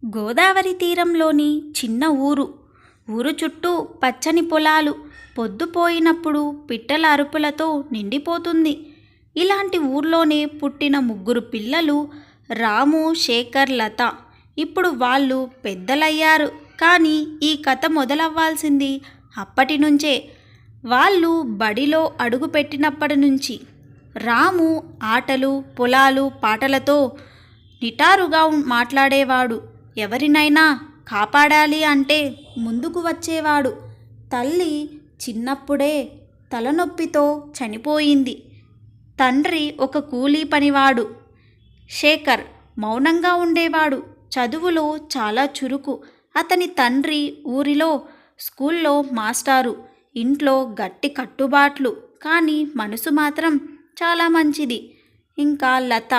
గోదావరి తీరంలోని చిన్న ఊరు. ఊరు చుట్టూ పచ్చని పొలాలు. పొద్దుపోయినప్పుడు పిట్టల అరుపులతో నిండిపోతుంది. ఇలాంటి ఊర్లోనే పుట్టిన ముగ్గురు పిల్లలు రాము, శేఖర్, లత. ఇప్పుడు వాళ్ళు పెద్దలయ్యారు. కానీ ఈ కథ మొదలవ్వాల్సింది అప్పటి నుంచే. వాళ్ళు బడిలో అడుగుపెట్టినప్పటి నుంచి. రాము ఆటలు, పొలాలు, పాటలతో నిటారుగా మాట్లాడేవాడు. ఎవరినైనా కాపాడాలి అంటే ముందుకు వచ్చేవాడు. తల్లి చిన్నప్పుడే తలనొప్పితో చనిపోయింది. తండ్రి ఒక కూలీ పనివాడు. శేఖర్ మౌనంగా ఉండేవాడు. చదువులో చాలా చురుకు. అతని తండ్రి ఊరిలో స్కూల్లో మాస్టారు. ఇంట్లో గట్టి కట్టుబాట్లు, కానీ మనసు మాత్రం చాలా మంచిది. ఇంకా లత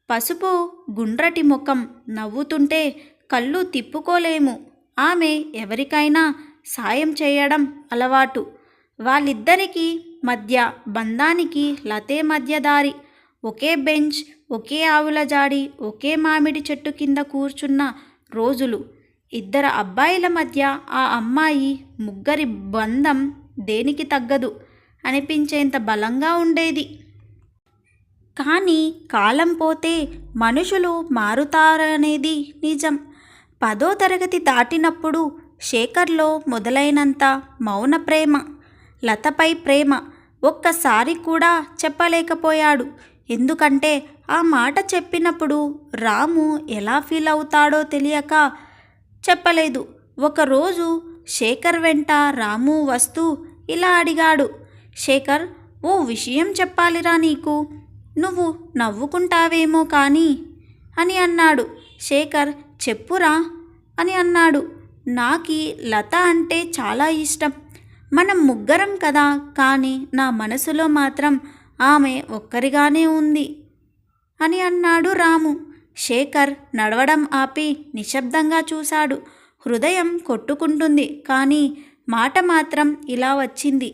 పసుపు గుండ్రటి ముఖం, నవ్వుతుంటే కళ్ళు తిప్పుకోలేము. ఆమె ఎవరికైనా సాయం చేయడం అలవాటు. వాళ్ళిద్దరికీ మధ్య బంధానికి లతే మధ్యదారి. ఒకే బెంచ్, ఒకే ఆవుల జాడి, ఒకే మామిడి చెట్టు కింద కూర్చున్న రోజులు. ఇద్దరు అబ్బాయిల మధ్య ఆ అమ్మాయి ముగ్గురి బంధం దేనికి తగ్గదు అనిపించేంత బలంగా ఉండేది. కానీ కాలం పోతే మనుషులు మారుతారనేది నిజం. 10వ తరగతి దాటినప్పుడు శేఖర్లో మొదలైనంత మౌన ప్రేమ, లతపై ప్రేమ ఒక్కసారి కూడా చెప్పలేకపోయాడు. ఎందుకంటే ఆ మాట చెప్పినప్పుడు రాము ఎలా ఫీల్ అవుతాడో తెలియక చెప్పలేదు. ఒకరోజు శేఖర్ వెంట రాము వస్తూ ఇలా అడిగాడు. శేఖర్, ఓ విషయం చెప్పాలిరా నీకు. నువ్వు నవ్వుకుంటావేమో కానీ అని అన్నాడు. శేఖర్ చెప్పురా అని అన్నాడు. నాకీ లత అంటే చాలా ఇష్టం. మనం ముగ్గురం కదా, కానీ నా మనసులో మాత్రం ఆమె ఒక్కరిగానే ఉంది అని అన్నాడు రాము. శేఖర్ నడవడం ఆపి నిశ్శబ్దంగా చూశాడు. హృదయం కొట్టుకుంటుంది, కానీ మాట మాత్రం ఇలా వచ్చింది.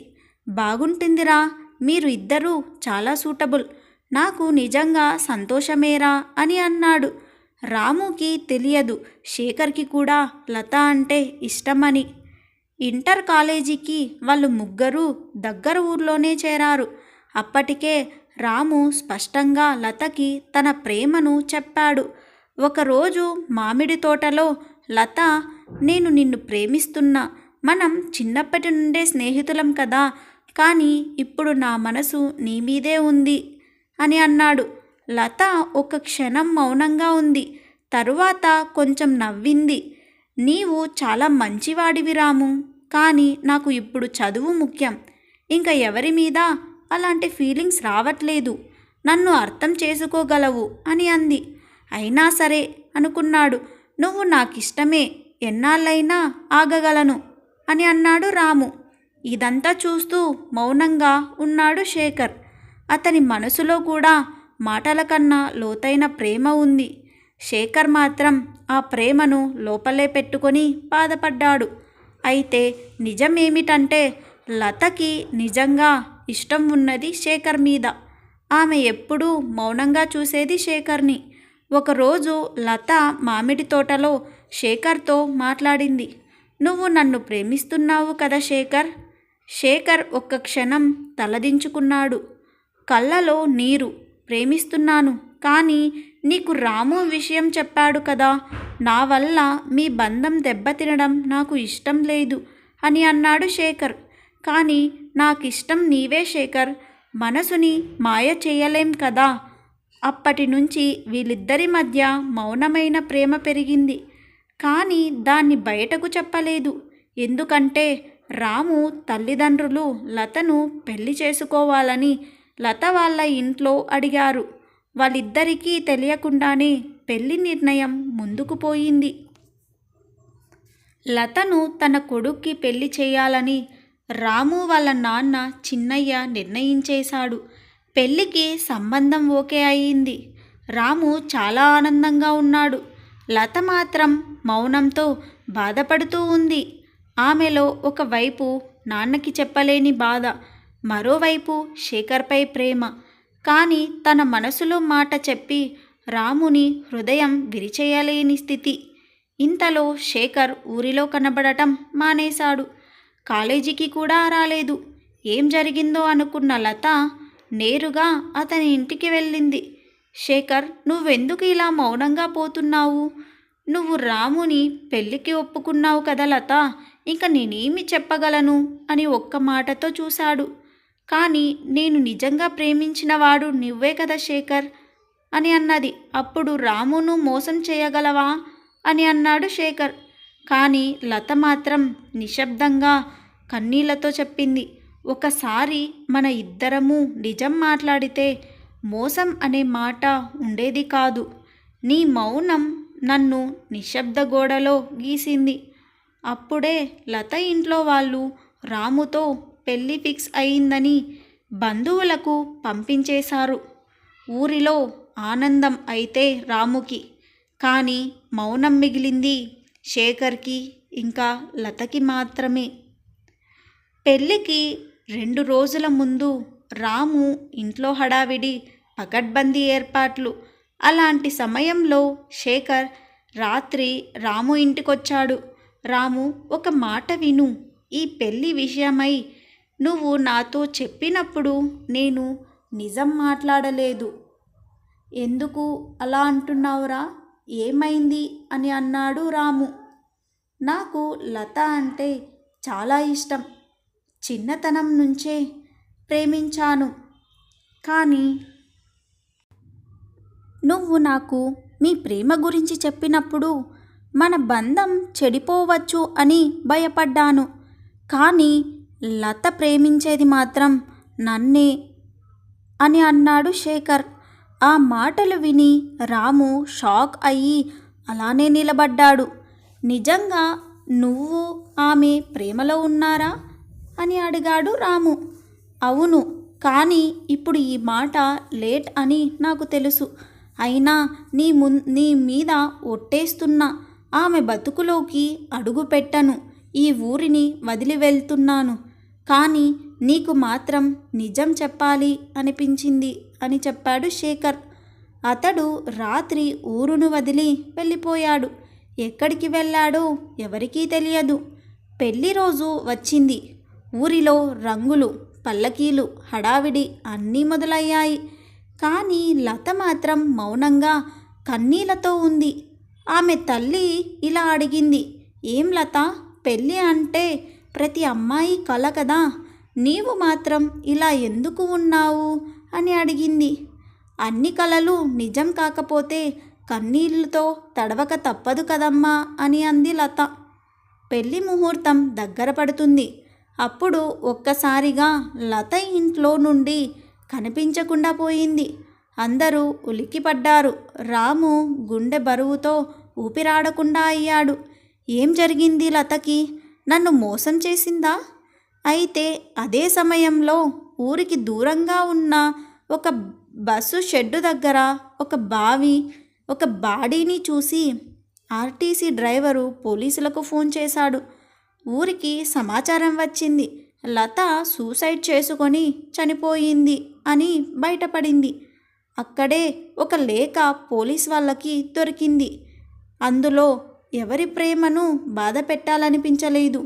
బాగుంటుందిరా, మీరు ఇద్దరూ చాలా సూటబుల్. నాకు నిజంగా సంతోషమేరా అని అన్నాడు. రాముకి తెలియదు శేఖర్కి కూడా లత అంటే ఇష్టమని. ఇంటర్ కాలేజీకి వాళ్ళు ముగ్గురు దగ్గర ఊర్లోనే చేరారు. అప్పటికే రాము స్పష్టంగా లతకి తన ప్రేమను చెప్పాడు. ఒకరోజు మామిడి తోటలో లత, నేను నిన్ను ప్రేమిస్తున్నా. మనం చిన్నప్పటి నుండే స్నేహితులం కదా, కానీ ఇప్పుడు నా మనసు నీ మీదే ఉంది అని అన్నాడు. లత ఒక క్షణం మౌనంగా ఉంది. తరువాత కొంచెం నవ్వింది. నీవు చాలా మంచివాడివి రాము, కానీ నాకు ఇప్పుడు చదువు ముఖ్యం. ఇంకా ఎవరి మీద అలాంటి ఫీలింగ్స్ రావట్లేదు. నన్ను అర్థం చేసుకోగలవు అని అంది. అయినా సరే అనుకున్నాడు. నువ్వు నాకిష్టమే, ఎన్నాళ్ళైనా ఆగగలను అని అన్నాడు రాము. ఇదంతా చూస్తూ మౌనంగా ఉన్నాడు శేఖర్. అతని మనసులో కూడా మాటల కన్నా లోతైన ప్రేమ ఉంది. శేఖర్ మాత్రం ఆ ప్రేమను లోపలే పెట్టుకొని బాధపడ్డాడు. అయితే నిజమేమిటంటే లతకి నిజంగా ఇష్టం ఉన్నది శేఖర్ మీద. ఆమె ఎప్పుడూ మౌనంగా చూసేది శేఖర్ని. ఒకరోజు లత మామిడి తోటలో శేఖర్తో మాట్లాడింది. నువ్వు నన్ను ప్రేమిస్తున్నావు కదా శేఖర్? శేఖర్ ఒక్క క్షణం తలదించుకున్నాడు. కళ్ళలో నీరు. ప్రేమిస్తున్నాను, కానీ నీకు రాము విషయం చెప్పాడు కదా, నా వల్ల మీ బంధం దెబ్బతినడం నాకు ఇష్టం లేదు అని అన్నాడు శేఖర్. కానీ నాకిష్టం నీవే శేఖర్, మనసుని మాయ చేయలేం కదా. అప్పటి నుంచి వీళ్ళిద్దరి మధ్య మౌనమైన ప్రేమ పెరిగింది. కానీ దాన్ని బయటకు చెప్పలేదు. ఎందుకంటే రాము తల్లిదండ్రులు లతను పెళ్లి చేసుకోవాలని లత వాళ్ళ ఇంట్లో అడిగారు. వాళ్ళిద్దరికీ తెలియకుండానే పెళ్లి నిర్ణయం ముందుకు పోయింది. లతను తన కొడుక్కి పెళ్లి చేయాలని రాము వాళ్ళ నాన్న చిన్నయ్య నిర్ణయించేశాడు. పెళ్లికి సంబంధం ఓకే అయింది. రాము చాలా ఆనందంగా ఉన్నాడు. లత మాత్రం మౌనంతో బాధపడుతూ ఉంది. ఆమెలో ఒకవైపు నాన్నకి చెప్పలేని బాధ, మరోవైపు శేఖర్పై ప్రేమ. కానీ తన మనసులో మాట చెప్పి రాముని హృదయం విరిచేయలేని స్థితి. ఇంతలో శేఖర్ ఊరిలో కనబడటం మానేశాడు. కాలేజీకి కూడా రాలేదు. ఏం జరిగిందో అనుకున్న లత నేరుగా అతని ఇంటికి వెళ్ళింది. శేఖర్, నువ్వెందుకు ఇలా మౌనంగా పోతున్నావు? నువ్వు రాముని పెళ్ళికి ఒప్పుకున్నావు కదా లత, ఇంక నేనేమి చెప్పగలను అని ఒక్క మాటతో చూశాడు. కానీ నేను నిజంగా ప్రేమించినవాడు నువ్వే కదా శేఖర్ అని అన్నది. అప్పుడు రామును మోసం చేయగలవా అని అన్నాడు శేఖర్. కానీ లత మాత్రం నిశ్శబ్దంగా కన్నీళ్లతో చెప్పింది, ఒకసారి మన ఇద్దరము నిజం మాట్లాడితే మోసం అనే మాట ఉండేది కాదు. నీ మౌనం నన్ను నిశ్శబ్ద గోడలో గీసింది. అప్పుడే లత ఇంట్లో వాళ్ళు రాముతో పెళ్ళి ఫిక్స్ అయిందని బంధువులకు పంపించేశారు. ఊరిలో ఆనందం అయితే రాముకి, కానీ మౌనం మిగిలింది శేఖర్కి ఇంకా లతకి మాత్రమే. పెళ్ళికి 2 రోజుల ముందు రాము ఇంట్లో హడావిడి, పకడ్బందీ ఏర్పాట్లు. అలాంటి సమయంలో శేఖర్ రాత్రి రాము ఇంటికొచ్చాడు. రాము, ఒక మాట విను. ఈ పెళ్ళి విషయమై నువ్వు నాతో చెప్పినప్పుడు నేను నిజం మాట్లాడలేదు. ఎందుకు అలా అంటున్నావురా? ఏమైంది అని అన్నాడు రాము. నాకు లత అంటే చాలా ఇష్టం. చిన్నతనం నుంచే ప్రేమించాను. కానీ నువ్వు నాకు మీ ప్రేమ గురించి చెప్పినప్పుడు మన బంధం చెడిపోవచ్చు అని భయపడ్డాను. కానీ లత ప్రేమించేది మాత్రం నన్నే అని అన్నాడు శేఖర్. ఆ మాటలు విని రాము షాక్ అయ్యి అలానే నిలబడ్డాడు. నిజంగా నువ్వు ఆమె ప్రేమలో ఉన్నారా అని అడిగాడు రాము. అవును, కానీ ఇప్పుడు ఈ మాట లేట్ అని నాకు తెలుసు. అయినా నీ మీద ఒట్టేస్తున్నా, ఆమె బతుకులోకి అడుగు పెట్టను. ఈ ఊరిని వదిలి వెళ్తున్నాను. కానీ నీకు మాత్రం నిజం చెప్పాలి అనిపించింది అని చెప్పాడు శేఖర్. అతడు రాత్రి ఊరును వదిలి వెళ్ళిపోయాడు. ఎక్కడికి వెళ్ళాడో ఎవరికీ తెలియదు. పెళ్లి రోజు వచ్చింది. ఊరిలో రంగులు, పల్లకీలు, హడావిడి అన్నీ మొదలయ్యాయి. కానీ లత మాత్రం మౌనంగా కన్నీళ్లతో ఉంది. ఆమె తల్లి ఇలా అడిగింది, ఏం లత, పెళ్ళి అంటే ప్రతి అమ్మాయి కల కదా, నీవు మాత్రం ఇలా ఎందుకు ఉన్నావు అని అడిగింది. అన్ని కలలు నిజం కాకపోతే కన్నీళ్లతో తడవక తప్పదు కదమ్మా అని అంది లత. పెళ్లి ముహూర్తం దగ్గర పడుతుంది. అప్పుడు ఒక్కసారిగా లత ఇంట్లో నుండి కనిపించకుండా పోయింది. అందరూ ఉలిక్కిపడ్డారు. రాము గుండె బరువుతో ఊపిరాడకుండా అయ్యాడు. ఏం జరిగింది లతకి? నన్ను మోసం చేసిందా? అయితే అదే సమయంలో ఊరికి దూరంగా ఉన్న ఒక బస్సు షెడ్డు దగ్గర ఒక బాడీని చూసి ఆర్టీసీ డ్రైవరు పోలీసులకు ఫోన్ చేశాడు. ఊరికి సమాచారం వచ్చింది. లత సూసైడ్ చేసుకొని చనిపోయింది అని బయటపడింది. అక్కడే ఒక లేఖ పోలీస్ వాళ్ళకి దొరికింది. అందులో ఎవరి ప్రేమను బాధ పెట్టాలనిపించలేదు.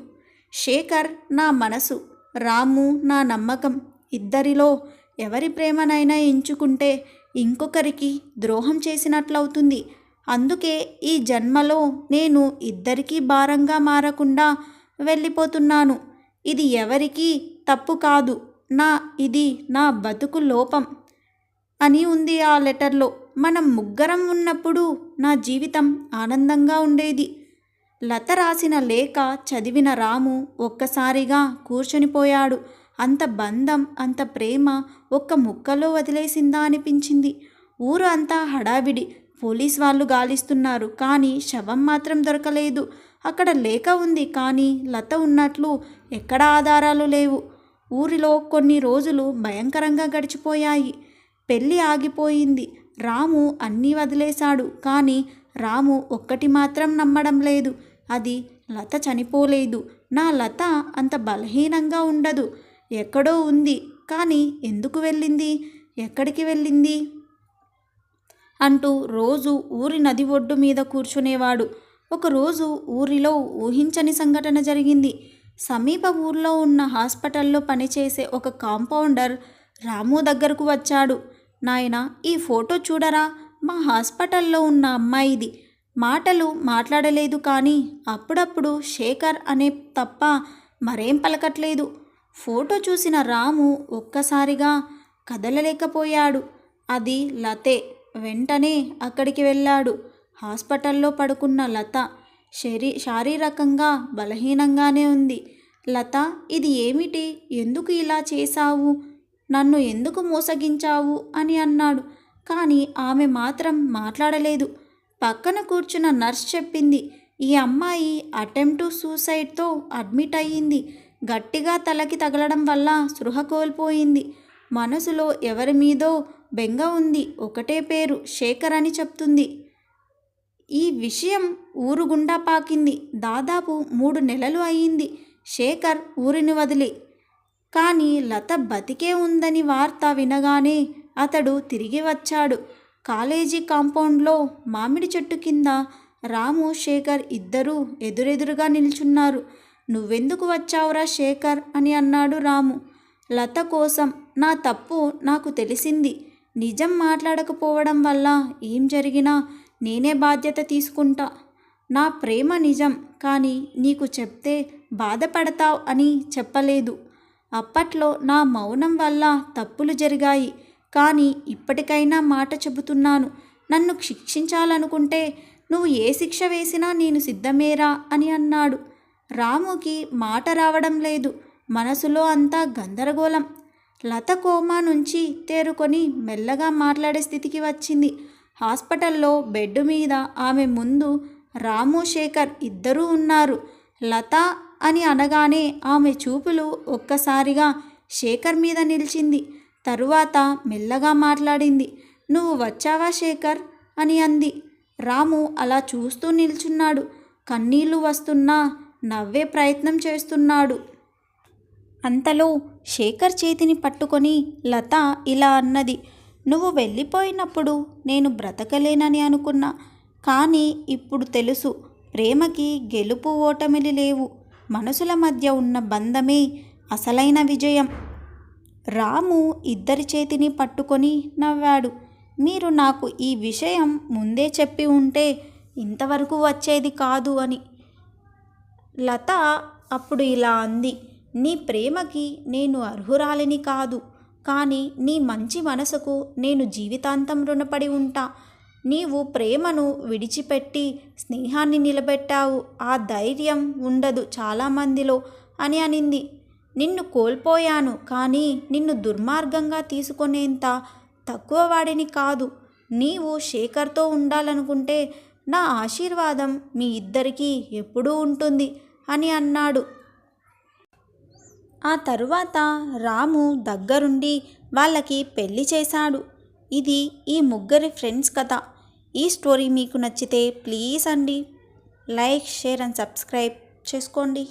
శేఖర్ నా మనసు, రాము నా నమ్మకం. ఇద్దరిలో ఎవరి ప్రేమనైనా ఎంచుకుంటే ఇంకొకరికి ద్రోహం చేసినట్లవుతుంది. అందుకే ఈ జన్మలో నేను ఇద్దరికీ భారంగా మారకుండా వెళ్ళిపోతున్నాను. ఇది ఎవరికీ తప్పు కాదు, ఇది నా బతుకు లోపం అని ఉంది ఆ లెటర్లో. మనం ముగ్గురం ఉన్నప్పుడు నా జీవితం ఆనందంగా ఉండేది. లత రాసిన లేఖ చదివిన రాము ఒక్కసారిగా కూర్చొనిపోయాడు. అంత బంధం, అంత ప్రేమ ఒక్క ముక్కలో వదిలేసిందా అనిపించింది. ఊరు అంతా హడావిడి. పోలీస్ వాళ్ళు గాలిస్తున్నారు, కానీ శవం మాత్రం దొరకలేదు. అక్కడ లేఖ ఉంది, కానీ లత ఉన్నట్లు ఎక్కడ ఆధారాలు లేవు. ఊరిలో కొన్ని రోజులు భయంకరంగా గడిచిపోయాయి. పెళ్ళి ఆగిపోయింది. రాము అన్నీ వదిలేశాడు. కానీ రాము ఒక్కటి మాత్రం నమ్మడం లేదు. అది లత చనిపోలేదు. నా లత అంత బలహీనంగా ఉండదు. ఎక్కడో ఉంది. కానీ ఎందుకు వెళ్ళింది? ఎక్కడికి వెళ్ళింది అంటూ రోజు ఊరి నది ఒడ్డు మీద కూర్చునేవాడు. ఒకరోజు ఊరిలో ఊహించని సంఘటన జరిగింది. సమీప ఊర్లో ఉన్న హాస్పిటల్లో పనిచేసే ఒక కాంపౌండర్ రాము దగ్గరకు వచ్చాడు. నాయనా, ఈ ఫోటో చూడరా, మా హాస్పిటల్లో ఉన్న అమ్మాయిది. మాటలు మాట్లాడలేదు కానీ అప్పుడప్పుడు శేఖర్ అనే తప్ప మరేం పలకట్లేదు. ఫోటో చూసిన రాము ఒక్కసారిగా కదలలేకపోయాడు. అది లతే. వెంటనే అక్కడికి వెళ్ళాడు. హాస్పిటల్లో పడుకున్న లత శారీరకంగా బలహీనంగానే ఉంది. లత, ఇది ఏమిటి? ఎందుకు ఇలా చేశావు? నన్ను ఎందుకు మోసగించావు అని అన్నాడు. కానీ ఆమె మాత్రం మాట్లాడలేదు. పక్కన కూర్చున్న నర్స్ చెప్పింది, ఈ అమ్మాయి అటెంప్ట్ సూసైడ్తో అడ్మిట్ అయ్యింది. గట్టిగా తలకి తగలడం వల్ల స్పృహ కోల్పోయింది. మనసులో ఎవరి మీదో బెంగ ఉంది. ఒకటే పేరు, శేఖర్ అని చెప్తుంది. ఈ విషయం ఊరు గుండా పాకింది. దాదాపు 3 నెలలు అయ్యింది శేఖర్ ఊరిని వదిలి. కానీ లత బతికే ఉందని వార్త వినగానే అతడు తిరిగి వచ్చాడు. కాలేజీ కాంపౌండ్లో మామిడి చెట్టు కింద రాము, శేఖర్ ఇద్దరూ ఎదురెదురుగా నిల్చున్నారు. నువ్వెందుకు వచ్చావురా శేఖర్ అని అన్నాడు రాము. లత కోసం. నా తప్పు నాకు తెలిసింది. నిజం మాట్లాడకపోవడం వల్ల ఏం జరిగినా నేనే బాధ్యత తీసుకుంటా. నా ప్రేమ నిజం, కానీ నీకు చెప్తే బాధపడతావు అని చెప్పలేదు. అప్పట్లో నా మౌనం వల్ల తప్పులు జరిగాయి. కానీ ఇప్పటికైనా మాట చెబుతున్నాను. నన్ను శిక్షించాలనుకుంటే నువ్వు ఏ శిక్ష వేసినా నేను సిద్ధమేరా అని అన్నాడు. రాముకి మాట రావడం లేదు. మనసులో అంతా గందరగోళం. లత కోమా నుంచి తేరుకొని మెల్లగా మాట్లాడే స్థితికి వచ్చింది. హాస్పిటల్లో బెడ్ మీద ఆమె ముందు రాము, శేఖర్ ఇద్దరూ ఉన్నారు. లత అని అనగానే ఆమె చూపులు ఒక్కసారిగా శేఖర్ మీద నిలిచింది. తరువాత మెల్లగా మాట్లాడింది. నువ్వు వచ్చావా శేఖర్ అని అంది. రాము అలా చూస్తూ నిల్చున్నాడు. కన్నీళ్లు వస్తున్నా నవ్వే ప్రయత్నం చేస్తున్నాడు. అంతలో శేఖర్ చేతిని పట్టుకొని లత ఇలా అన్నది, నువ్వు వెళ్ళిపోయినప్పుడు నేను బ్రతకలేనని అనుకున్నా. కానీ ఇప్పుడు తెలుసు, ప్రేమకి గెలుపు ఓటమిలు లేవు. మనసుల మధ్య ఉన్న బంధమే అసలైన విజయం. రాము ఇద్దరి చేతిని పట్టుకొని నవ్వాడు. మీరు నాకు ఈ విషయం ముందే చెప్పి ఉంటే ఇంతవరకు వచ్చేది కాదు అని. లత అప్పుడు ఇలా అంది, నీ ప్రేమకి నేను అర్హురాలిని కాదు, కానీ నీ మంచి మనసుకు నేను జీవితాంతం రుణపడి ఉంటా. నీవు ప్రేమను విడిచిపెట్టి స్నేహాన్ని నిలబెట్టావు. ఆ ధైర్యం ఉండదు చాలామందిలో అని అనింది. నిన్ను కోల్పోయాను, కానీ నిన్ను దుర్మార్గంగా తీసుకునేంత తక్కువ వాడిని కాదు. నీవు శేఖర్తో ఉండాలనుకుంటే నా ఆశీర్వాదం మీ ఇద్దరికీ ఎప్పుడూ ఉంటుంది అని అన్నాడు. ఆ తరువాత రాము దగ్గరుండి వాళ్ళకి పెళ్లి చేశాడు. ఇది ఈ ముగ్గురి ఫ్రెండ్స్ కథ. ఈ స్టోరీ మీకు నచ్చితే ప్లీజ్ అండి లైక్, షేర్ అండ్ సబ్స్క్రైబ్ చేసుకోండి.